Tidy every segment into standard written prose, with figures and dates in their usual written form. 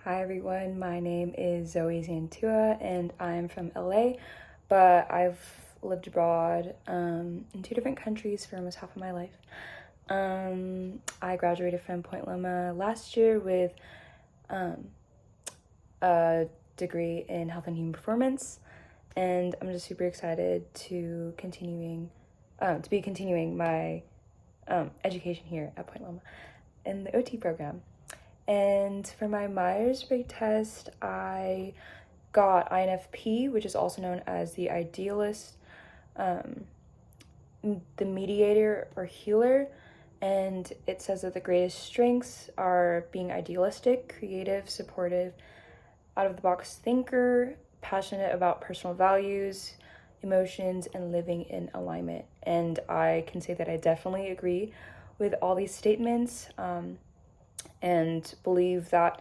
Hi everyone, my name is Zoe Zantua and I'm from LA, but I've lived abroad in 2 different countries for almost half of my life. I graduated from Point Loma last year with a degree in health and human performance, and I'm just super excited to be continuing my education here at Point Loma in the OT program. And for my Myers-Briggs test, I got INFP, which is also known as the idealist, the mediator or healer. And it says that the greatest strengths are being idealistic, creative, supportive, out-of-the-box thinker, passionate about personal values, emotions, and living in alignment. And I can say that I definitely agree with all these statements. And believe that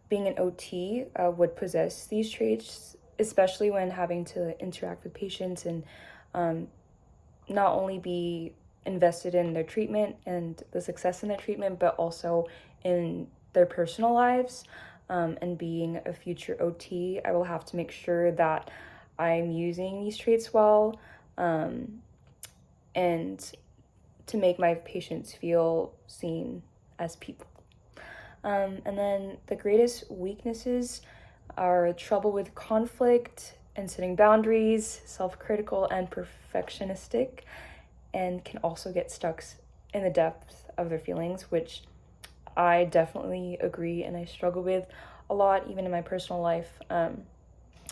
being an OT would possess these traits, especially when having to interact with patients and not only be invested in their treatment and the success in their treatment, but also in their personal lives. And being a future OT, I will have to make sure that I'm using these traits well, and to make my patients feel seen as people. And then the greatest weaknesses are trouble with conflict and setting boundaries, self-critical and perfectionistic, and can also get stuck in the depth of their feelings, which I definitely agree and I struggle with a lot, even in my personal life.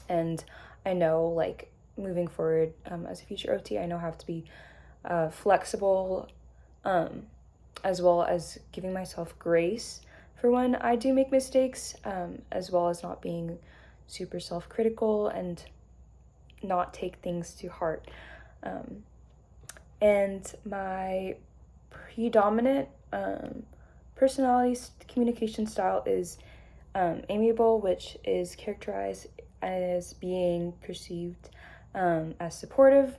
And I know, like, moving forward as a future OT, I know I have to be flexible, as well as giving myself grace for when I do make mistakes, as well as not being super self-critical and not take things to heart. And my predominant personality communication style is amiable, which is characterized as being perceived as supportive,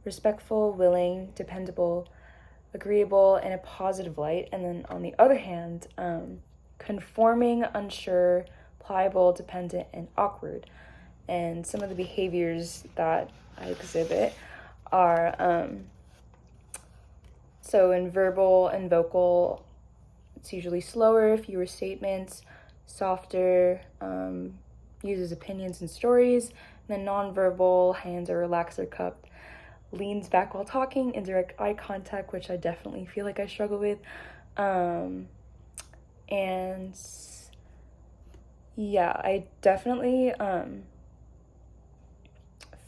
respectful, willing, dependable, agreeable, in a positive light. And then on the other hand, conforming, unsure, pliable, dependent, and awkward. And some of the behaviors that I exhibit are so in verbal and vocal, it's usually slower, fewer statements, softer, uses opinions and stories. And then nonverbal, hands are relaxed or cupped, leans back while talking, indirect eye contact, which I definitely feel like I struggle with. And yeah, I definitely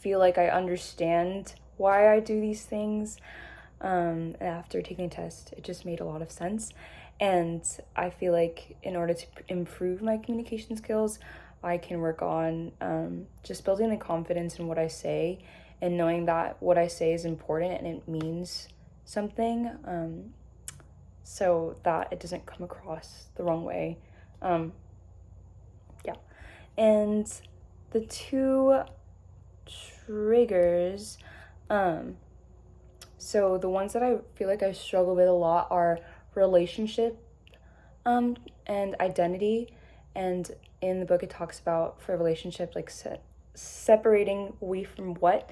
feel like I understand why I do these things. And after taking a test, it just made a lot of sense. And I feel like in order to improve my communication skills, I can work on just building the confidence in what I say and knowing that what I say is important and it means something, so that it doesn't come across the wrong way. Yeah. And the 2 triggers, so the ones that I feel like I struggle with a lot are relationship and identity. And in the book it talks about, for relationship, like separating we from what,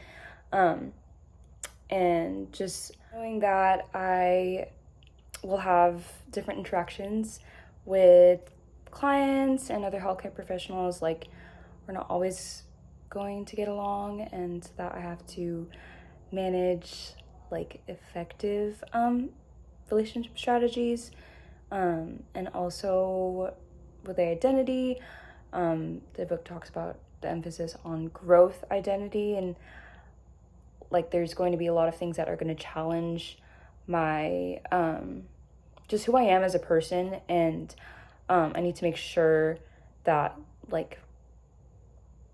and just knowing that I will have different interactions with clients and other healthcare professionals. Like, we're not always going to get along, and that I have to manage like effective relationship strategies, and also with the identity, the book talks about the emphasis on growth identity, and like there's going to be a lot of things that are going to challenge my just who I am as a person, and I need to make sure that like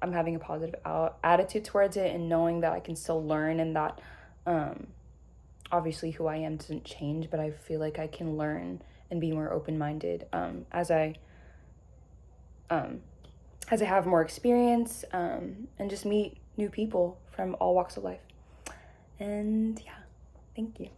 I'm having a positive attitude towards it, and knowing that I can still learn, and that obviously who I am doesn't change, but I feel like I can learn and be more open-minded as I have more experience, and just meet new people from all walks of life. And yeah, thank you.